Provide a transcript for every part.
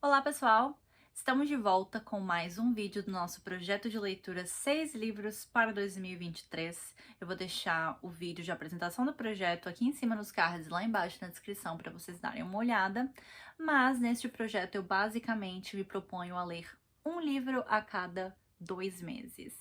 Olá, pessoal! Estamos de volta com mais um vídeo do nosso projeto de leitura 6 livros para 2023. Eu vou deixar o vídeo de apresentação do projeto aqui em cima nos cards, lá embaixo na descrição, para vocês darem uma olhada. Mas neste projeto eu basicamente me proponho a ler um livro a cada 2 meses.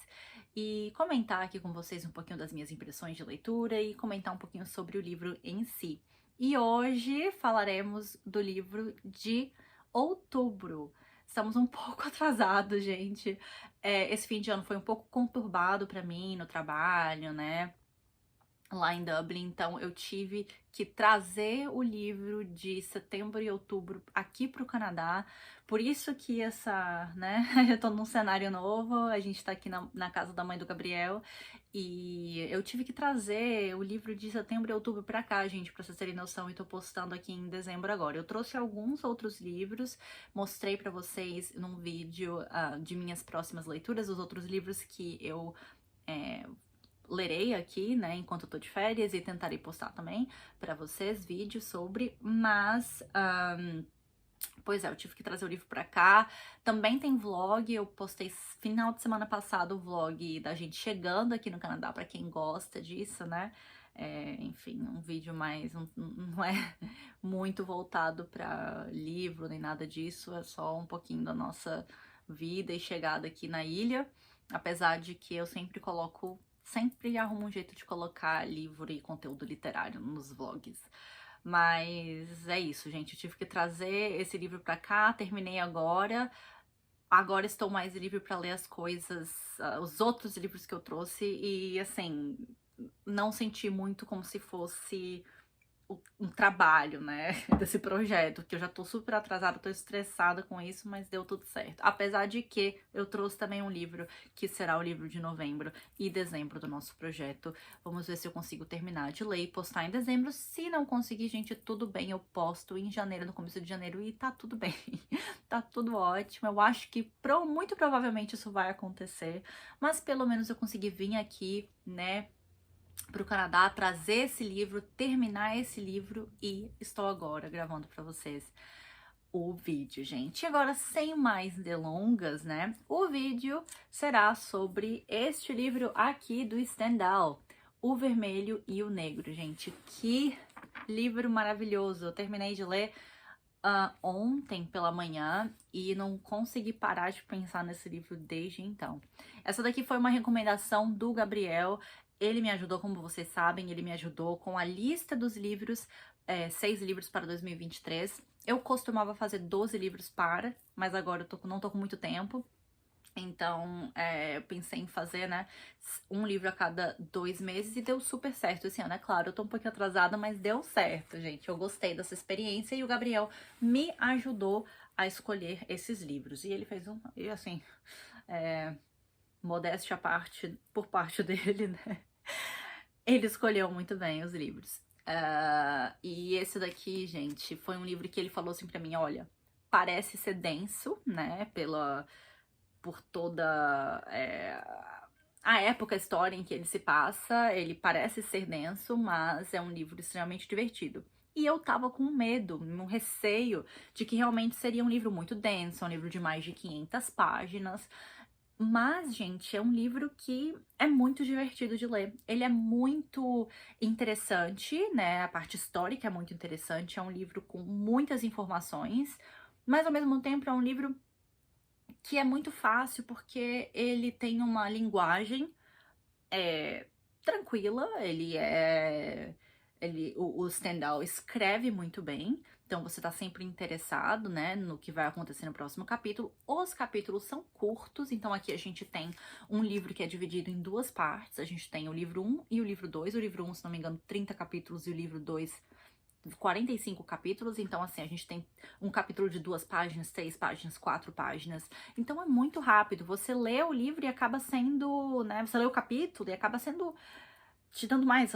E comentar aqui com vocês um pouquinho das minhas impressões de leitura e comentar um pouquinho sobre o livro em si. E hoje falaremos do livro de outubro. Estamos um pouco atrasados, gente. Esse fim de ano foi um pouco conturbado pra mim no trabalho, né? Lá em Dublin, então eu tive que trazer o livro de setembro e outubro aqui pro Canadá. Por isso que né, eu tô num cenário novo, a gente tá aqui na casa da mãe do Gabriel, e eu tive que trazer o livro de setembro e outubro pra cá, gente, pra vocês terem noção, e tô postando aqui em dezembro agora. Eu trouxe alguns outros livros, mostrei pra vocês num vídeo de minhas próximas leituras, os outros livros que eu lerei aqui, né, enquanto eu tô de férias, e tentarei postar também pra vocês vídeos sobre, mas pois é, eu tive que trazer o livro pra cá. Também tem vlog, eu postei final de semana passado o vlog da gente chegando aqui no Canadá, pra quem gosta disso, né? Enfim, um vídeo mais, não é muito voltado pra livro nem nada disso, é só um pouquinho da nossa vida e chegada aqui na ilha, apesar de que eu sempre arrumo um jeito de colocar livro e conteúdo literário nos vlogs. Mas é isso, gente. Eu tive que trazer esse livro pra cá, terminei agora. Agora estou mais livre pra ler as coisas, os outros livros que eu trouxe, e assim, não senti muito como se fosse um trabalho, né, desse projeto, que eu já tô super atrasada, tô estressada com isso, mas deu tudo certo. Apesar de que eu trouxe também um livro, que será o livro de novembro e dezembro do nosso projeto. Vamos ver se eu consigo terminar de ler e postar em dezembro. Se não conseguir, gente, tudo bem, eu posto em janeiro, no começo de janeiro, e tá tudo bem. Tá tudo ótimo. Eu acho que muito provavelmente isso vai acontecer, mas pelo menos eu consegui vir aqui, né, para o Canadá, trazer esse livro, terminar esse livro, e estou agora gravando para vocês o vídeo, gente. E agora, sem mais delongas, né? O vídeo será sobre este livro aqui do Stendhal, O Vermelho e o Negro, gente. Que livro maravilhoso! Eu terminei de ler ontem pela manhã e não consegui parar de pensar nesse livro desde então. Essa daqui foi uma recomendação do Gabriel. Ele me ajudou, como vocês sabem, ele me ajudou com a lista dos livros, 6 livros para 2023. Eu costumava fazer 12 livros mas agora não tô com muito tempo. Então, eu pensei em fazer, né, um livro a cada 2 meses, e deu super certo esse ano. É claro, eu tô um pouquinho atrasada, mas deu certo, gente. Eu gostei dessa experiência e o Gabriel me ajudou a escolher esses livros. E ele fez e assim, modéstia à parte, por parte dele, né? Ele escolheu muito bem os livros. E esse daqui, gente, foi um livro que ele falou assim pra mim, olha, parece ser denso, né, por toda a época, a história em que ele se passa, ele parece ser denso, mas é um livro extremamente divertido. E eu tava com medo, um receio de que realmente seria um livro muito denso, um livro de mais de 500 páginas. Mas, gente, é um livro que é muito divertido de ler. Ele é muito interessante, né? A parte histórica é muito interessante. É um livro com muitas informações, mas ao mesmo tempo é um livro que é muito fácil porque ele tem uma linguagem tranquila, o Stendhal escreve muito bem, então você tá sempre interessado, né, no que vai acontecer no próximo capítulo. Os capítulos são curtos, então aqui a gente tem um livro que é dividido em 2 partes, a gente tem o livro 1 e o livro 2, o livro 1, se não me engano, 30 capítulos, e o livro 2, 45 capítulos, então assim, a gente tem um capítulo de 2 páginas, 3 páginas, 4 páginas, então é muito rápido, você lê o livro e acaba sendo, né, você lê o capítulo e acaba sendo, te dando mais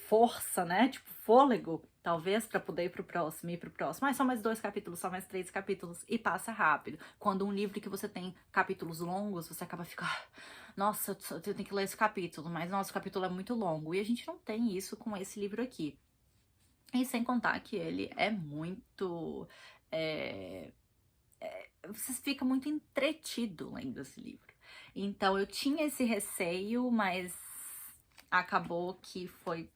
força, né, tipo fôlego, talvez, pra poder ir pro próximo, mas só mais 2 capítulos, só mais 3 capítulos, e passa rápido. Quando um livro que você tem capítulos longos, você acaba ficando, nossa, eu tenho que ler esse capítulo, mas nosso capítulo é muito longo, e a gente não tem isso com esse livro aqui. E sem contar que ele é muito você fica muito entretido lendo esse livro. Então eu tinha esse receio, mas acabou que foi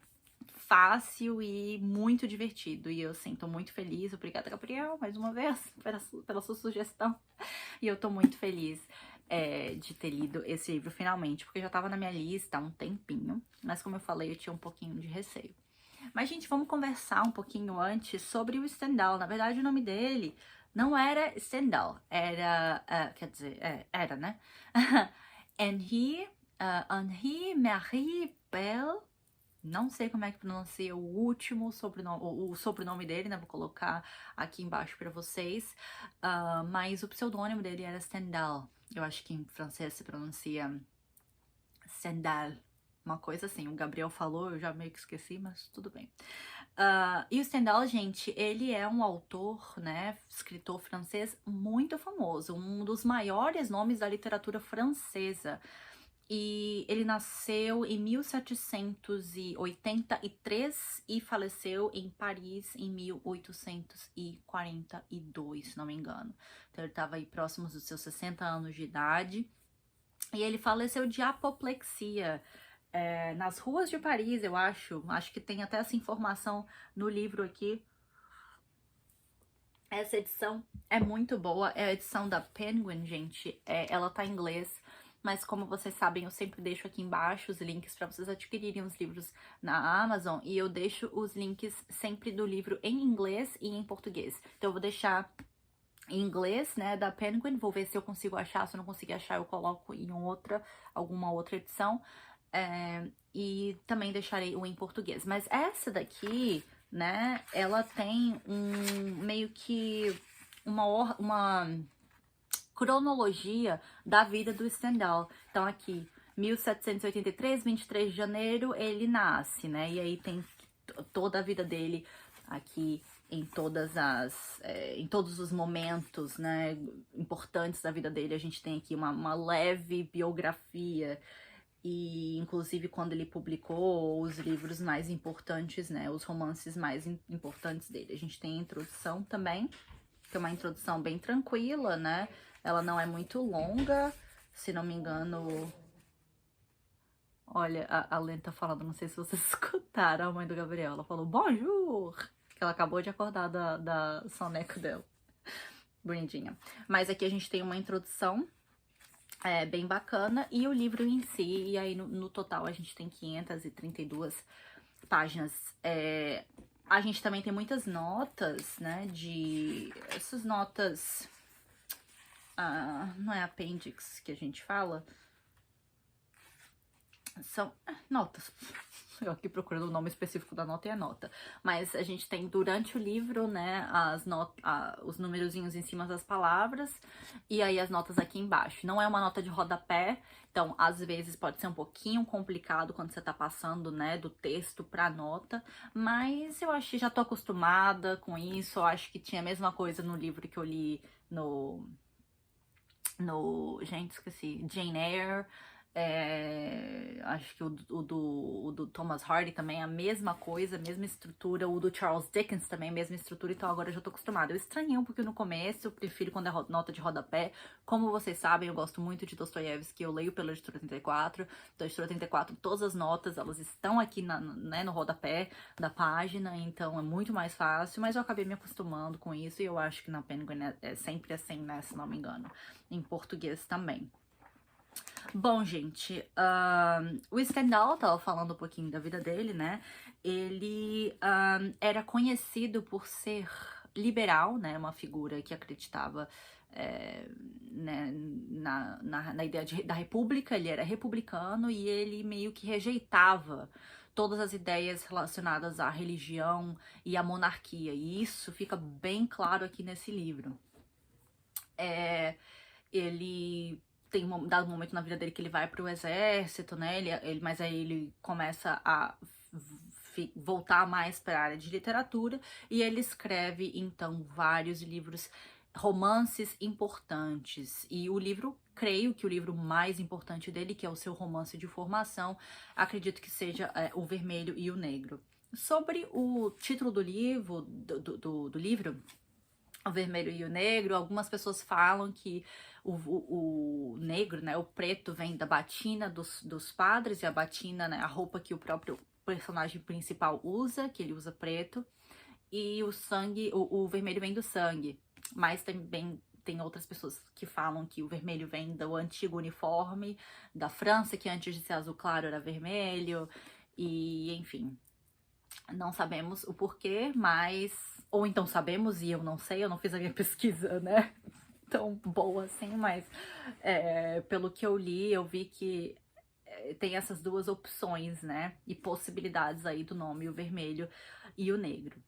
fácil e muito divertido. E eu, assim, tô muito feliz. Obrigada, Gabriel, mais uma vez, pela sua sugestão. E eu tô muito feliz de ter lido esse livro finalmente, porque já tava na minha lista há um tempinho. Mas como eu falei, eu tinha um pouquinho de receio. Mas, gente, vamos conversar um pouquinho antes sobre o Stendhal. Na verdade, o nome dele não era Stendhal, era, quer dizer, era, né? Henri Marie Bell. Não sei como é que pronuncia o último sobrenome, o sobrenome dele, né? Vou colocar aqui embaixo pra vocês. Mas o pseudônimo dele era Stendhal. Eu acho que em francês se pronuncia Stendhal. Uma coisa assim, o Gabriel falou, eu já meio que esqueci, mas tudo bem. E o Stendhal, gente, ele é um autor, né, escritor francês muito famoso, um dos maiores nomes da literatura francesa. E ele nasceu em 1783 e faleceu em Paris em 1842, se não me engano. Então ele estava aí próximos dos seus 60 anos de idade. E ele faleceu de apoplexia nas ruas de Paris, eu acho. Acho que tem até essa informação no livro aqui. Essa edição é muito boa, é a edição da Penguin, gente. Ela tá em inglês, mas como vocês sabem, eu sempre deixo aqui embaixo os links para vocês adquirirem os livros na Amazon. E eu deixo os links sempre do livro em inglês e em português. Então eu vou deixar em inglês, né, da Penguin. Vou ver se eu consigo achar. Se eu não conseguir achar, eu coloco em alguma outra edição. E também deixarei o em português. Mas essa daqui, né, ela tem meio que uma cronologia da vida do Stendhal. Então aqui, 1783, 23 de janeiro, ele nasce, né? E aí tem toda a vida dele aqui em em todos os momentos, né, importantes da vida dele. A gente tem aqui uma leve biografia. E, inclusive, quando ele publicou os livros mais importantes, né, os romances mais importantes dele. A gente tem a introdução também, que é uma introdução bem tranquila, né? Ela não é muito longa, se não me engano. Olha, a Lene tá falando, não sei se vocês escutaram a mãe do Gabriel. Ela falou, bonjour! Que ela acabou de acordar da soneca dela. Bonitinha. Mas aqui a gente tem uma introdução bem bacana, e o livro em si, e aí no total a gente tem 532 páginas. A gente também tem muitas notas, né, essas notas, não é appendix que a gente fala, são notas. Eu aqui procurando o nome específico da nota e a nota. Mas a gente tem durante o livro, né, os numerozinhos em cima das palavras e aí as notas aqui embaixo. Não é uma nota de rodapé, então às vezes pode ser um pouquinho complicado quando você tá passando, né, do texto pra nota, mas eu acho que já tô acostumada com isso. Eu acho que tinha a mesma coisa no livro que eu li gente, esqueci, Jane Eyre. Acho que o do Thomas Hardy também é a mesma coisa, a mesma estrutura. O do Charles Dickens também é a mesma estrutura, então agora eu já tô acostumada. Eu estranhei um pouquinho no começo, eu prefiro quando é nota de rodapé. Como vocês sabem, eu gosto muito de Dostoiévski, eu leio pela editora 34. Da editora 34, todas as notas, elas estão aqui né, no rodapé da página, então é muito mais fácil, mas eu acabei me acostumando com isso e eu acho que na Penguin é sempre assim, né, se não me engano. Em português também. Bom, gente, o Stendhal, tava falando um pouquinho da vida dele, né? Ele era conhecido por ser liberal, né? Uma figura que acreditava né, na ideia da república. Ele era republicano e ele meio que rejeitava todas as ideias relacionadas à religião e à monarquia. E isso fica bem claro aqui nesse livro. Ele tem um dado momento na vida dele que ele vai pro exército, né? Mas aí ele começa a voltar mais para a área de literatura e ele escreve então vários livros, romances importantes. E o livro, creio que o livro mais importante dele, que é o seu romance de formação, acredito que seja O Vermelho e o Negro. Sobre o título do livro, do livro, o vermelho e o negro. Algumas pessoas falam que o negro, né, o preto, vem da batina dos padres, e a batina, né, a roupa que o próprio personagem principal usa, que ele usa preto, e o sangue, o vermelho vem do sangue. Mas também tem outras pessoas que falam que o vermelho vem do antigo uniforme da França, que antes de ser azul claro era vermelho, e enfim, não sabemos o porquê, mas. Ou então sabemos e eu não sei, eu não fiz a minha pesquisa, né? Tão boa assim, mas pelo que eu li, eu vi que tem essas duas opções, né? E possibilidades aí do nome, o vermelho e o negro.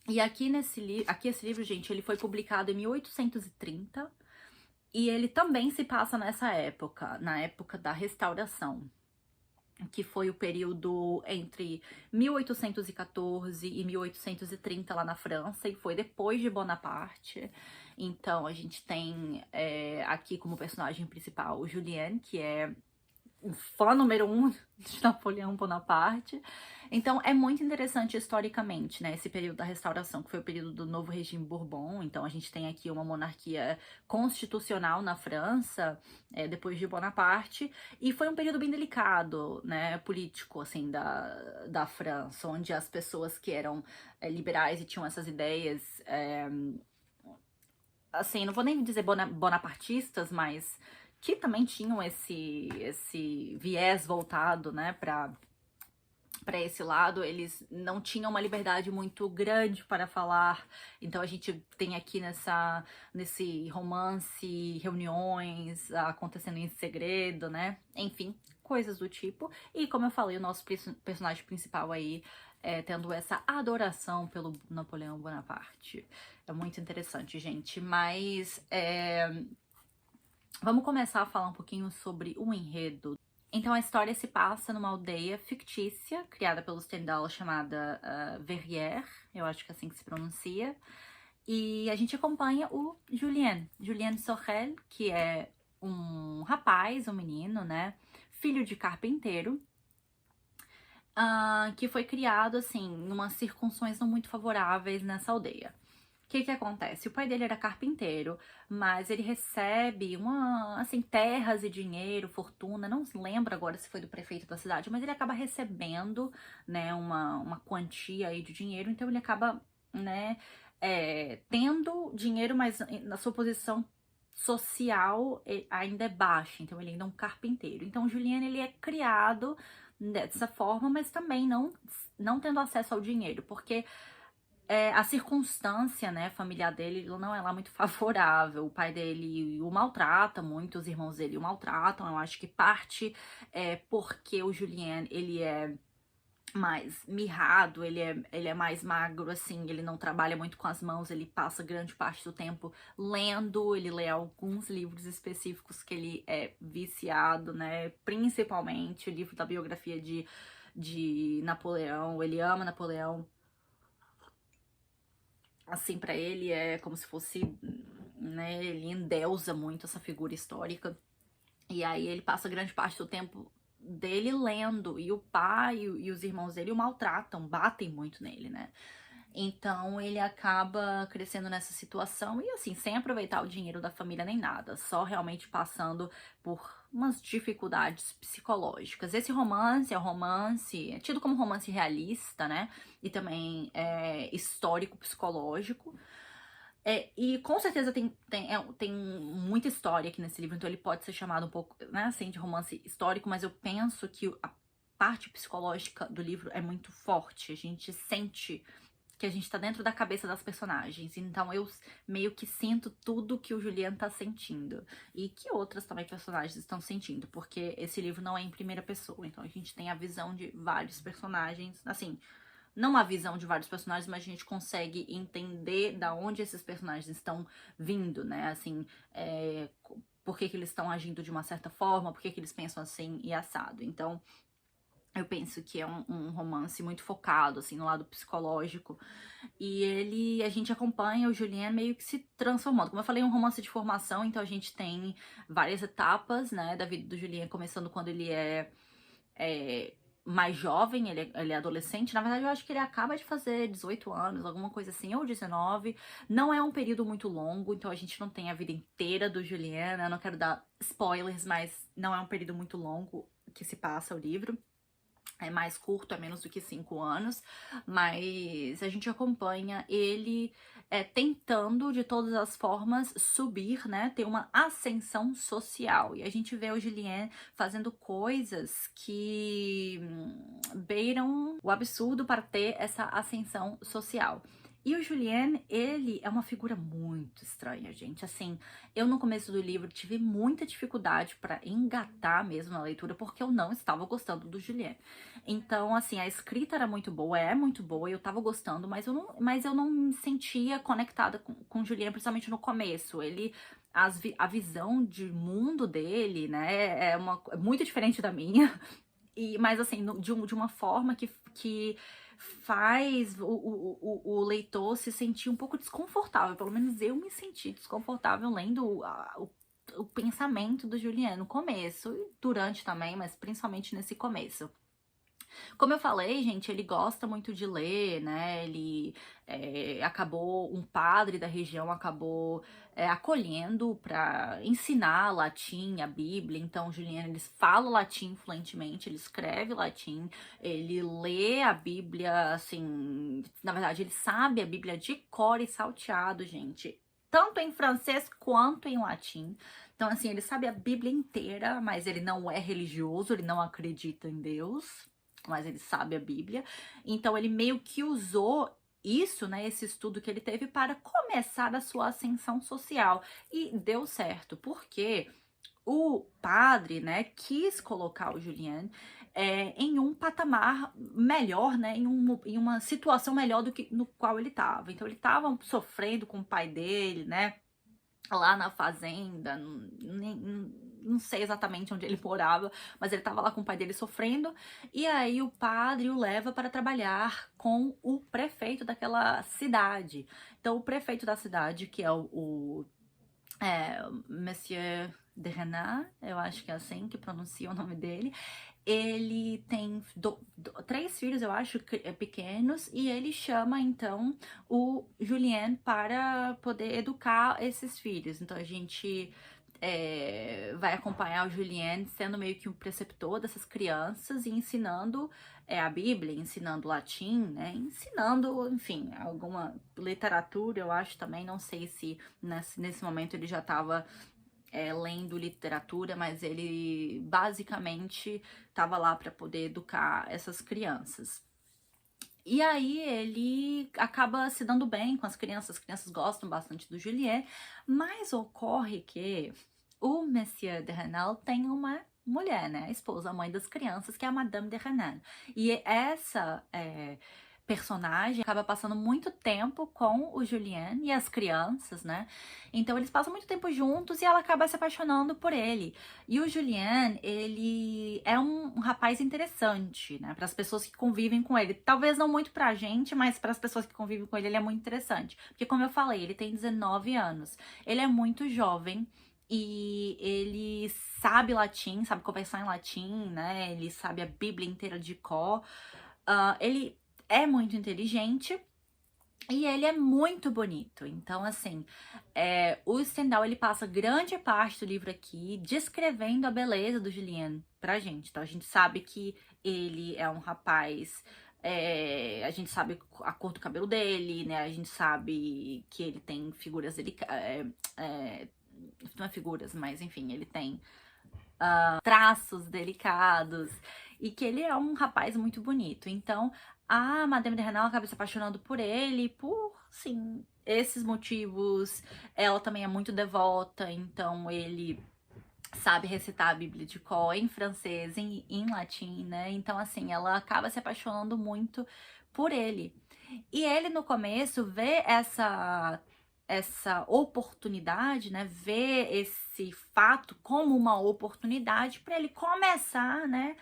E aqui esse livro, gente, ele foi publicado em 1830 e ele também se passa nessa época, na época da Restauração, que foi o período entre 1814 e 1830 lá na França, e foi depois de Bonaparte. Então a gente tem aqui como personagem principal o Julien, que é um fã número 1 de Napoleão Bonaparte. Então é muito interessante historicamente, né, esse período da Restauração, que foi o período do novo regime Bourbon. Então a gente tem aqui uma monarquia constitucional na França, depois de Bonaparte, e foi um período bem delicado, né, político, assim, da França, onde as pessoas que eram liberais e tinham essas ideias, assim, não vou nem dizer bonapartistas, mas que também tinham esse viés voltado, né, para esse lado. Eles não tinham uma liberdade muito grande para falar. Então a gente tem aqui nesse romance reuniões acontecendo em segredo, né? Enfim, coisas do tipo. E como eu falei, o nosso personagem principal aí tendo essa adoração pelo Napoleão Bonaparte. É muito interessante, gente. Mas vamos começar a falar um pouquinho sobre o enredo. Então a história se passa numa aldeia fictícia, criada pelo Stendhal, chamada Verrières, eu acho que é assim que se pronuncia. E a gente acompanha o Julien Sorel, que é um rapaz, um menino, né, filho de carpinteiro, que foi criado, assim, em umas circunstâncias não muito favoráveis nessa aldeia. O que acontece? O pai dele era carpinteiro, mas ele recebe assim, terras e dinheiro, fortuna, não lembro agora se foi do prefeito da cidade, mas ele acaba recebendo, né, uma quantia aí de dinheiro, então ele acaba, né, tendo dinheiro, mas na sua posição social ainda é baixa, então ele ainda é um carpinteiro. Então o Juliano, ele é criado dessa forma, mas também não tendo acesso ao dinheiro, porque a circunstância, né, familiar dele não é lá muito favorável. O pai dele o maltrata muito, os irmãos dele o maltratam. Eu acho que parte porque o Julien, ele é mais mirrado, ele é mais magro, assim, ele não trabalha muito com as mãos, ele passa grande parte do tempo lendo, ele lê alguns livros específicos que ele é viciado, né, principalmente o livro da biografia de Napoleão. Ele ama Napoleão. Assim, pra ele é como se fosse, né, ele endeusa muito essa figura histórica. E aí ele passa grande parte do tempo dele lendo, e o pai e os irmãos dele o maltratam, batem muito nele, né? Então ele acaba crescendo nessa situação e, assim, sem aproveitar o dinheiro da família nem nada, só realmente passando por umas dificuldades psicológicas. Esse romance é tido como romance realista, né? E também histórico psicológico. E com certeza tem muita história aqui nesse livro, então ele pode ser chamado um pouco, né, assim, de romance histórico, mas eu penso que a parte psicológica do livro é muito forte. A gente sente que a gente tá dentro da cabeça das personagens. Então eu meio que sinto tudo que o Julien tá sentindo. E que outras também personagens estão sentindo. Porque esse livro não é em primeira pessoa. Então a gente tem a visão de vários personagens. Assim, não a visão de vários personagens, mas a gente consegue entender da onde esses personagens estão vindo, né? Assim, por que eles estão agindo de uma certa forma, por que eles pensam assim e assado. Então eu penso que é um romance muito focado, assim, no lado psicológico. E a gente acompanha o Julien meio que se transformando. Como eu falei, é um romance de formação, então a gente tem várias etapas, né, da vida do Julien, começando quando ele é mais jovem, ele é adolescente. Na verdade, eu acho que ele acaba de fazer 18 anos, alguma coisa assim, ou 19. Não é um período muito longo, então a gente não tem a vida inteira do Julien. Eu não quero dar spoilers, mas não é um período muito longo que se passa o livro. É mais curto, é menos do que 5 anos, mas a gente acompanha ele tentando de todas as formas subir, né? Ter uma ascensão social. E a gente vê o Julien fazendo coisas que beiram o absurdo para ter essa ascensão social. E o Julien, ele é uma figura muito estranha, gente. Assim, eu no começo do livro tive muita dificuldade para engatar mesmo na leitura, porque eu não estava gostando do Julien. Então, assim, a escrita era muito boa, é muito boa, eu tava gostando, mas eu não me sentia conectada com o Julien, principalmente no começo. A visão de mundo dele, né, é muito diferente da minha. Mas assim, de uma forma que faz o leitor se sentir um pouco desconfortável. Pelo menos eu me senti desconfortável lendo o pensamento do Julien no começo, e durante também, mas principalmente nesse começo. Como eu falei, gente, ele gosta muito de ler, né? Um padre da região acabou acolhendo para ensinar latim, a Bíblia. Então, Juliana, ele fala latim fluentemente, ele escreve latim, ele lê a Bíblia, assim, na verdade, ele sabe a Bíblia de cor e salteado, gente. Tanto em francês quanto em latim. Então, assim, ele sabe a Bíblia inteira, mas ele não é religioso, ele não acredita em Deus, mas ele sabe a Bíblia. Então ele meio que usou isso, né, esse estudo que ele teve para começar a sua ascensão social. E deu certo, porque o padre, né, quis colocar o Julien em um patamar melhor, né, em uma situação melhor do que no qual ele estava. Então ele estava sofrendo com o pai dele, né, lá na fazenda, não sei exatamente onde ele morava, mas ele estava lá com o pai dele sofrendo, e aí o padre o leva para trabalhar com o prefeito daquela cidade. Então o prefeito da cidade, que é Monsieur de Renard, eu acho que é assim que pronuncia o nome dele, ele tem 3 filhos, eu acho, pequenos, e ele chama, então, o Julien para poder educar esses filhos. Então, a gente vai acompanhar o Julien sendo meio que um preceptor dessas crianças e ensinando a Bíblia, ensinando latim, né? Ensinando, enfim, alguma literatura, eu acho também. Não sei se nesse momento ele já estava lendo literatura, mas ele basicamente estava lá para poder educar essas crianças. E aí ele acaba se dando bem com as crianças gostam bastante do Julien, mas ocorre que o Monsieur de Renal tem uma mulher, né, a esposa, a mãe das crianças, que é a Madame de Renal. E essa personagem acaba passando muito tempo com o Julien e as crianças, né? Então eles passam muito tempo juntos e ela acaba se apaixonando por ele. E o Julien, ele é um rapaz interessante, né? Para as pessoas que convivem com ele. Talvez não muito pra gente, mas para as pessoas que convivem com ele é muito interessante. Porque como eu falei, ele tem 19 anos. Ele é muito jovem. E ele sabe latim, sabe conversar em latim, né? Ele sabe a Bíblia inteira de cor. Ele é muito inteligente e ele é muito bonito. Então, assim, o Stendhal, ele passa grande parte do livro aqui descrevendo a beleza do Julien pra gente. Então, a gente sabe que ele é um rapaz... a gente sabe a cor do cabelo dele, né? A gente sabe que ele tem figuras delicadas... não é figuras, mas enfim, ele tem traços delicados e que ele é um rapaz muito bonito. Então, a Madame de Renal acaba se apaixonando por ele por, sim, esses motivos. Ela também é muito devota, então ele sabe recitar a Bíblia de cor em francês, em latim, né? Então, assim, ela acaba se apaixonando muito por ele. E ele, no começo, vê essa oportunidade, né? Vê esse fato como uma oportunidade para ele começar, né?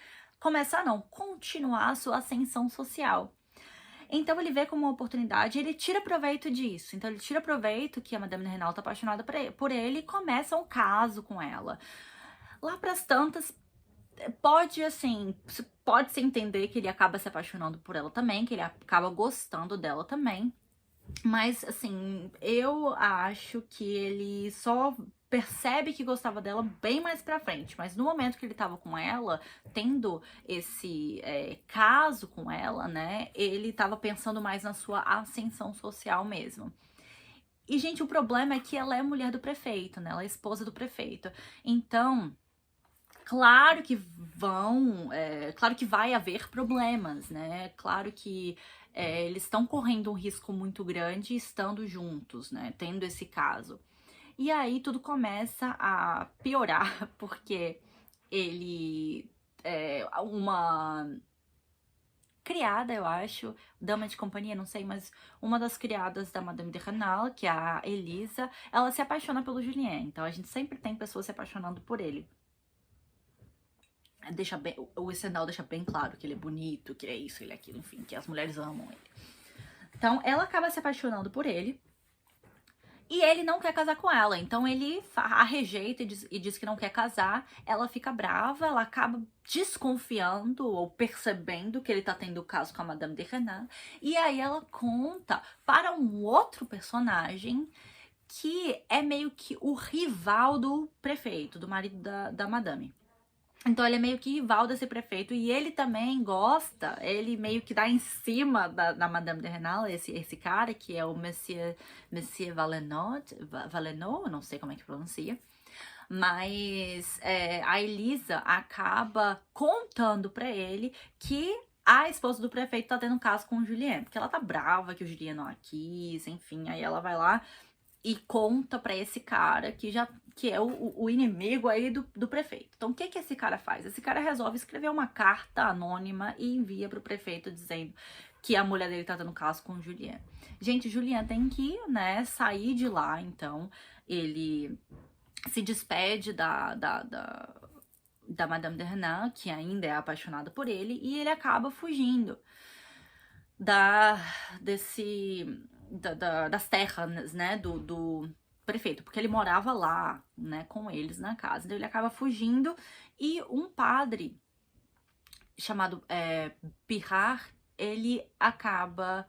Continuar a sua ascensão social. Então ele vê como uma oportunidade e ele tira proveito disso. Então ele tira proveito que a Madame de Renal tá apaixonada por ele e começa um caso com ela. Lá pras tantas, pode, assim, pode-se entender que ele acaba se apaixonando por ela também, que ele acaba gostando dela também. Mas, assim, eu acho que ele só percebe que gostava dela bem mais pra frente. Mas no momento que ele tava com ela, tendo esse caso com ela, né? Ele tava pensando mais na sua ascensão social mesmo. E, gente, o problema é que ela é mulher do prefeito, né? Ela é esposa do prefeito. Então, claro que claro que vai haver problemas, né? Claro que eles estão correndo um risco muito grande estando juntos, né? Tendo esse caso. E aí tudo começa a piorar, porque uma criada, eu acho, dama de companhia, não sei, mas uma das criadas da Madame de Renal, que é a Elisa, ela se apaixona pelo Julien. Então a gente sempre tem pessoas se apaixonando por ele. O Stendhal deixa bem claro que ele é bonito, que é isso, ele é aquilo, enfim, que as mulheres amam ele. Então ela acaba se apaixonando por ele. E ele não quer casar com ela, então ele a rejeita e diz que não quer casar. Ela fica brava, ela acaba desconfiando ou percebendo que ele tá tendo caso com a Madame de Renal. E aí ela conta para um outro personagem que é meio que o rival do prefeito, do marido da Madame. Então ele é meio que rival desse prefeito e ele também gosta, ele meio que dá em cima da Madame de Renal, esse cara que é o Monsieur Valenod, não sei como é que pronuncia. Mas a Elisa acaba contando pra ele que a esposa do prefeito tá tendo um caso com o Julien, porque ela tá brava que o Julien não a quis, enfim, aí ela vai lá e conta pra esse cara que é o inimigo aí do prefeito. Então, o que esse cara faz? Esse cara resolve escrever uma carta anônima e envia pro prefeito dizendo que a mulher dele tá tendo caso com o Julien. Gente, o Julien tem que, né, sair de lá, então ele se despede da Madame de Renal, que ainda é apaixonada por ele, e ele acaba fugindo das terras, né, do prefeito, porque ele morava lá, né, com eles na casa. Então ele acaba fugindo e um padre chamado Pirard, ele acaba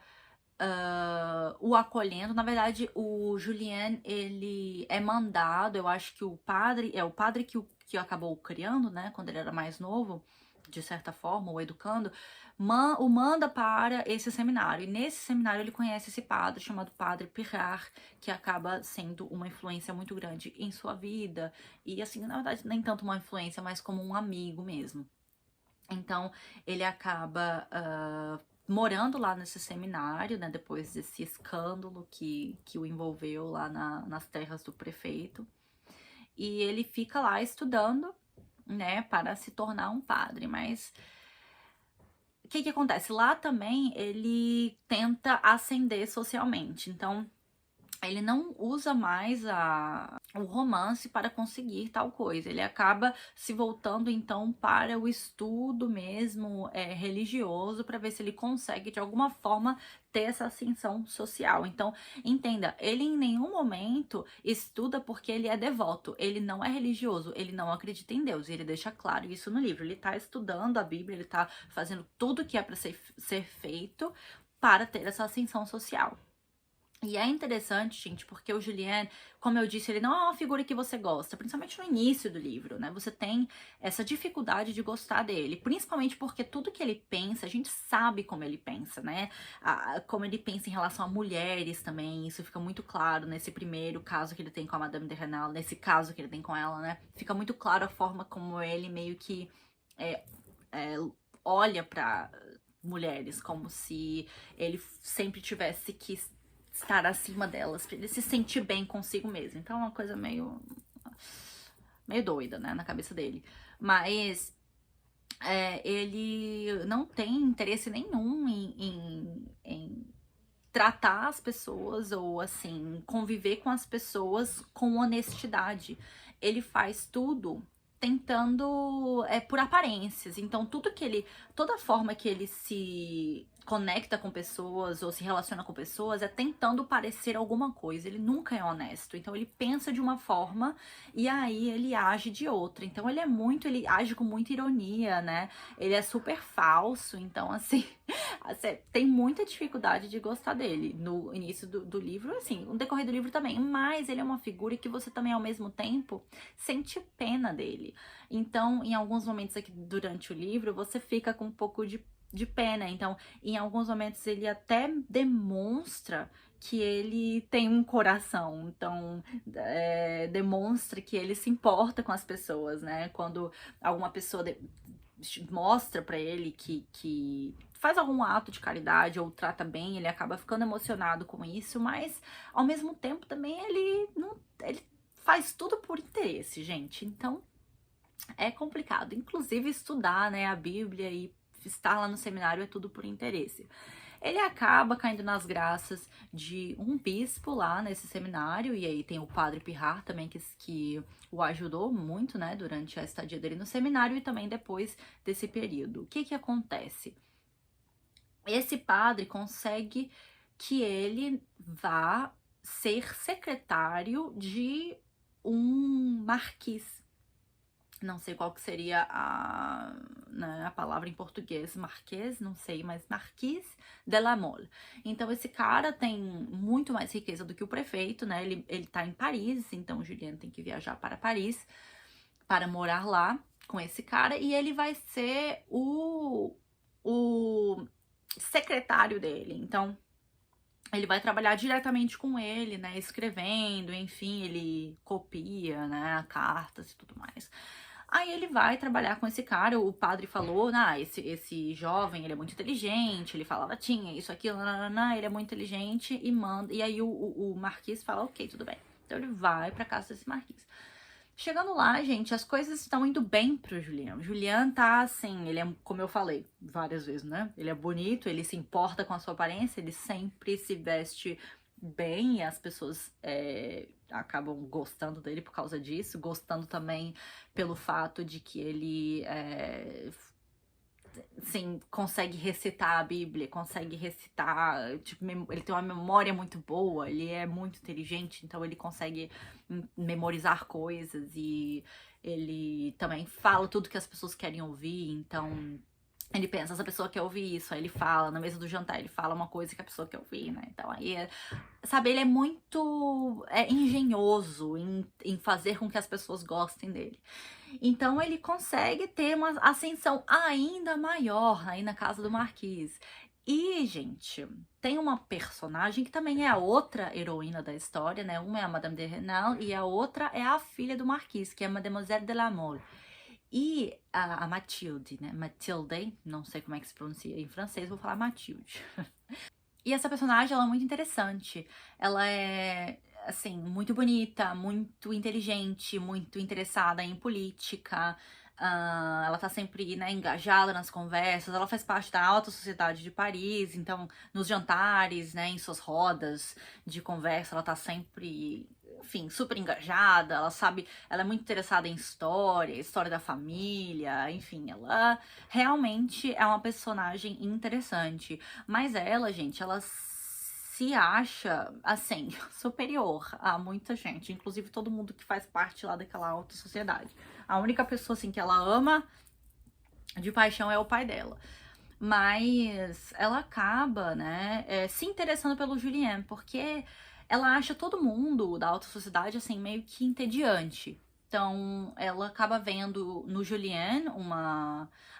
o acolhendo. Na verdade, o Julien, ele é mandado, eu acho que o padre que acabou criando, né, quando ele era mais novo, de certa forma, o educando, o manda para esse seminário. E nesse seminário ele conhece esse padre chamado Padre Pirard, que acaba sendo uma influência muito grande em sua vida. E assim, na verdade, nem tanto uma influência, mas como um amigo mesmo. Então, ele acaba morando lá nesse seminário, né, depois desse escândalo que o envolveu lá nas terras do prefeito. E ele fica lá estudando, né, para se tornar um padre, mas o que acontece? Lá também ele tenta ascender socialmente, então ele não usa mais o romance para conseguir tal coisa. Ele acaba se voltando então para o estudo mesmo religioso, para ver se ele consegue de alguma forma ter essa ascensão social. Então, entenda, ele em nenhum momento estuda porque ele é devoto, ele não é religioso, ele não acredita em Deus, e ele deixa claro isso no livro. Ele tá estudando a Bíblia, ele tá fazendo tudo que é para ser feito para ter essa ascensão social. E é interessante, gente, porque o Julien, como eu disse, ele não é uma figura que você gosta, principalmente no início do livro, né? Você tem essa dificuldade de gostar dele, principalmente porque tudo que ele pensa, a gente sabe como ele pensa, né? Como ele pensa em relação a mulheres também, isso fica muito claro nesse primeiro caso que ele tem com a Madame de Renal, nesse caso que ele tem com ela, né? Fica muito claro a forma como ele meio que olha para mulheres, como se ele sempre tivesse que estar acima delas, pra ele se sentir bem consigo mesmo. Então é uma coisa meio doida, né, na cabeça dele. Mas ele não tem interesse nenhum em tratar as pessoas ou, assim, conviver com as pessoas com honestidade. Ele faz tudo tentando por aparências. Então, toda forma que ele se conecta com pessoas ou se relaciona com pessoas é tentando parecer alguma coisa. Ele nunca é honesto. Então ele pensa de uma forma e aí ele age de outra. Então ele age com muita ironia, né? Ele é super falso. Então, assim, você tem muita dificuldade de gostar dele no início do livro, assim, no decorrer do livro também. Mas ele é uma figura que você também, ao mesmo tempo, sente pena dele. Então, em alguns momentos aqui durante o livro, você fica com um pouco de pena. Então, em alguns momentos ele até demonstra que ele tem um coração. Então, demonstra que ele se importa com as pessoas, né? Quando alguma pessoa mostra pra ele que faz algum ato de caridade ou trata bem, ele acaba ficando emocionado com isso, mas ao mesmo tempo também ele faz tudo por interesse, gente. Então, é complicado. Inclusive, estudar, né, a Bíblia e estar lá no seminário é tudo por interesse. Ele acaba caindo nas graças de um bispo lá nesse seminário, e aí tem o padre Pirrar também, que o ajudou muito, né, durante a estadia dele no seminário e também depois desse período. O que acontece? Esse padre consegue que ele vá ser secretário de um marquês. Não sei qual que seria né, a palavra em português, marquês, não sei, mas Marquis de la Mole. Então esse cara tem muito mais riqueza do que o prefeito, né? Ele tá em Paris, então o Julien tem que viajar para Paris para morar lá com esse cara e ele vai ser o secretário dele. Então ele vai trabalhar diretamente com ele, né, escrevendo, enfim, ele copia, né, cartas e tudo mais. Aí ele vai trabalhar com esse cara, o padre falou, esse jovem, ele é muito inteligente, ele fala latim, isso, aquilo, ele é muito inteligente e manda, e aí o Marquês fala, ok, tudo bem. Então ele vai pra casa desse Marquês. Chegando lá, gente, as coisas estão indo bem pro Julien. O Julien tá assim, ele é, como eu falei várias vezes, né? Ele é bonito, ele se importa com a sua aparência, ele sempre se veste bem e as pessoas acabam gostando dele por causa disso, gostando também pelo fato de que ele assim, consegue recitar a Bíblia, consegue recitar, tipo, ele tem uma memória muito boa, ele é muito inteligente, então ele consegue memorizar coisas e ele também fala tudo que as pessoas querem ouvir, então ele pensa, essa pessoa quer ouvir isso, aí ele fala, na mesa do jantar ele fala uma coisa que a pessoa quer ouvir, né, então aí, sabe, ele é muito engenhoso em fazer com que as pessoas gostem dele. Então ele consegue ter uma ascensão ainda maior aí na casa do Marquês. E, gente, tem uma personagem que também é a outra heroína da história, né? Uma é a Madame de Renal e a outra é a filha do Marquês, que é Mademoiselle de la Mole. E a Mathilde, né? Mathilde, não sei como é que se pronuncia em francês, vou falar Mathilde. E essa personagem, ela é muito interessante. Ela é, assim, muito bonita, muito inteligente, muito interessada em política. Ela tá sempre, né, engajada nas conversas. Ela faz parte da alta sociedade de Paris. Então, nos jantares, né, em suas rodas de conversa, ela tá sempre, enfim, super engajada. Ela sabe, ela é muito interessada em história da família. Enfim, ela realmente é uma personagem interessante. Mas ela, gente, ela se acha, assim, superior a muita gente, inclusive todo mundo que faz parte lá daquela alta sociedade. A única pessoa, assim, que ela ama de paixão é o pai dela. Mas ela acaba, né, se interessando pelo Julien, porque ela acha todo mundo da alta sociedade, assim, meio que entediante. Então, ela acaba vendo no Julien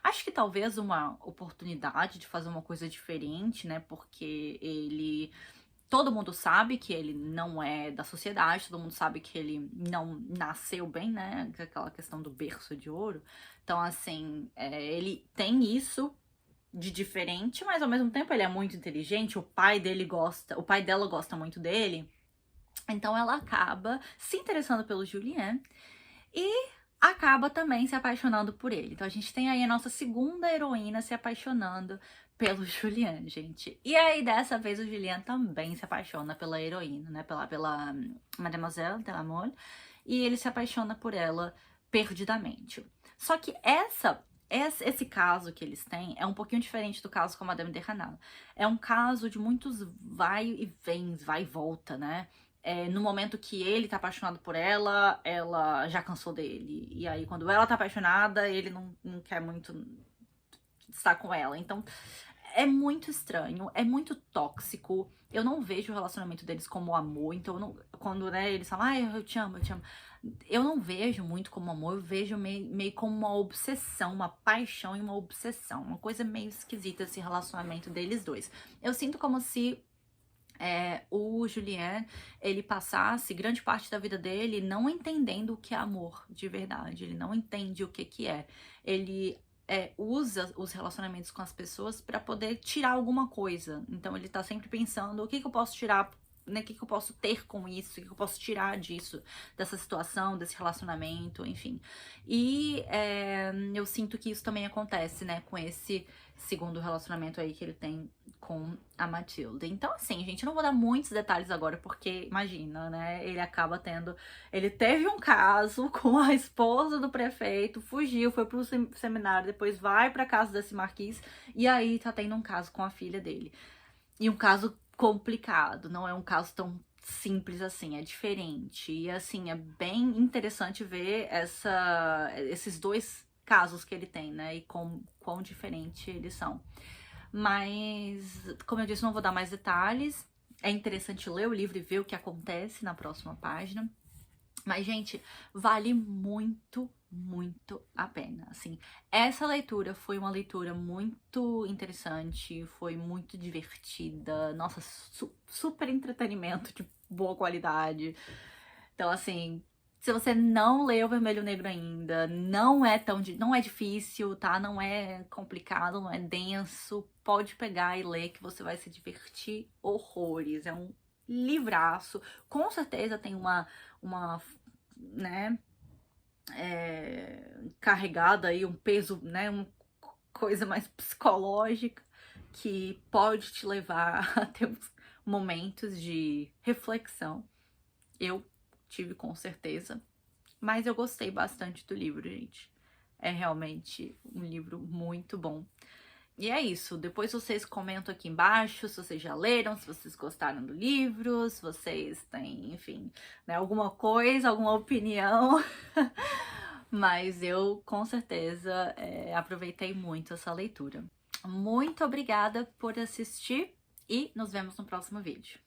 acho que talvez uma oportunidade de fazer uma coisa diferente, né? Porque todo mundo sabe que ele não é da sociedade, todo mundo sabe que ele não nasceu bem, né? Aquela questão do berço de ouro. Então, assim, ele tem isso de diferente, mas ao mesmo tempo ele é muito inteligente, o pai dela gosta muito dele. Então ela acaba se interessando pelo Julien e acaba também se apaixonando por ele. Então a gente tem aí a nossa segunda heroína se apaixonando pelo Julien, gente. E aí dessa vez o Julien também se apaixona pela heroína, né? Pela Mademoiselle de la Mole. E ele se apaixona por ela perdidamente. Só que essa esse caso que eles têm é um pouquinho diferente do caso com a Madame de Hanan. É um caso de muitos vai e vens, vai e volta, né? No momento que ele tá apaixonado por ela, ela já cansou dele. E aí, quando ela tá apaixonada, ele não quer muito estar com ela. Então, é muito estranho, é muito tóxico. Eu não vejo o relacionamento deles como amor. Então, quando né, eles falam, eu te amo, eu te amo. Eu não vejo muito como amor, eu vejo meio como uma obsessão, uma paixão e uma obsessão. Uma coisa meio esquisita esse relacionamento deles dois. Eu sinto como se o Julien, ele passasse grande parte da vida dele não entendendo o que é amor de verdade. Ele não entende o que é. Ele usa os relacionamentos com as pessoas para poder tirar alguma coisa. Então ele tá sempre pensando o que eu posso tirar, né? O que eu posso ter com isso? O que eu posso tirar disso, dessa situação, desse relacionamento, enfim. E eu sinto que isso também acontece, né, com esse segundo relacionamento aí que ele tem com a Matilda. Então, assim, gente, eu não vou dar muitos detalhes agora, porque, imagina, né, ele teve um caso com a esposa do prefeito, fugiu, foi pro seminário, depois vai pra casa desse marquês, e aí tá tendo um caso com a filha dele. E um caso complicado, não é um caso tão simples assim, é diferente. E assim, é bem interessante ver esses dois casos que ele tem, né? E quão diferente eles são. Mas, como eu disse, não vou dar mais detalhes. É interessante ler o livro e ver o que acontece na próxima página. Mas, gente, vale muito, muito a pena, assim. Essa leitura foi uma leitura muito interessante, foi muito divertida, nossa, super entretenimento de boa qualidade. Então, assim, se você não leu Vermelho Negro ainda, não é difícil, tá? Não é complicado, não é denso. Pode pegar e ler que você vai se divertir horrores. É um livraço. Com certeza tem uma né, carregada aí, um peso, né, uma coisa mais psicológica que pode te levar a ter momentos de reflexão. Eu tive com certeza, mas eu gostei bastante do livro, gente. É realmente um livro muito bom. E é isso. Depois vocês comentam aqui embaixo se vocês já leram, se vocês gostaram do livro, se vocês têm, enfim, né, alguma coisa, alguma opinião. Mas eu, com certeza, aproveitei muito essa leitura. Muito obrigada por assistir e nos vemos no próximo vídeo.